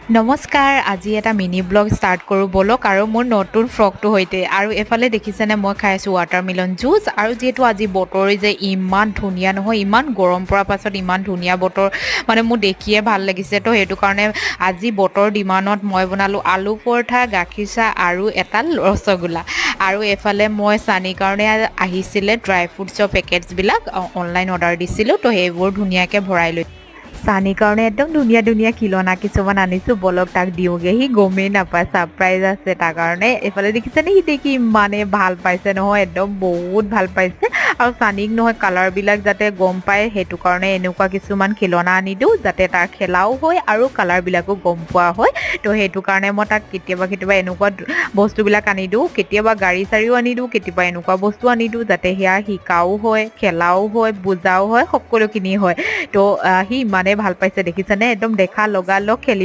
নমস্কাৰ আজি এটা মিনি ব্লগ ষ্টাৰ্ট কৰোঁ বলক আৰু মোৰ নতুন ফ্ৰকটো সৈতে আৰু এফালে দেখিছেনে মই খাই আছোঁ ৱাটাৰমেলন জুচ আৰু যিহেতু আজি বতৰ যে ইমান ধুনীয়া নহয় ইমান গৰম পৰাৰ পাছত ইমান ধুনীয়া বতৰ মানে মোৰ দেখিয়ে ভাল লাগিছে তো সেইটো কাৰণে আজি বতৰ ডিমাণ্ডত মই বনালোঁ আলু পৰঠা গাখীৰ চাহ আৰু এটা ৰসগোল্লা আৰু এফালে মই চানীৰ কাৰণে আহিছিলে ড্ৰাই ফ্ৰুটছৰ পেকেটছবিলাক অনলাইন অৰ্ডাৰ দিছিলোঁ তো সেইবোৰ ধুনীয়াকৈ ভৰাই লৈ চানীৰ কাৰণে একদম ধুনীয়া ধুনীয়া খিলনা কিছুমান আনিছোঁ বলক তাক দিওঁগৈ সি গমেই নাপায় ছাৰপ্ৰাইজ আছে তাৰ কাৰণে এইফালে দেখিছেনে সি দেখি ইমানেই ভাল পাইছে নহয় একদম বহুত ভাল পাইছে আৰু চানীক নহয় কালাৰবিলাক যাতে গম পায় সেইটো কাৰণে এনেকুৱা কিছুমান খিলনা আনি দিওঁ যাতে তাৰ খেলাও হয় আৰু কালাৰবিলাকো গম পোৱা হয় তো সেইটো কাৰণে মই তাক কেতিয়াবা কেতিয়াবা এনেকুৱা বস্তুবিলাক আনি দিওঁ কেতিয়াবা গাড়ী চাৰিও আনি দিওঁ কেতিয়াবা এনেকুৱা বস্তু আনি দিওঁ যাতে সেয়া শিকাও হয় খেলাও হয় বুজাও হয় সকলোখিনি হয় তো সি ইমানেই ভাল পাইছে দেখিছেনে একদম দেখা লগালগ খেলি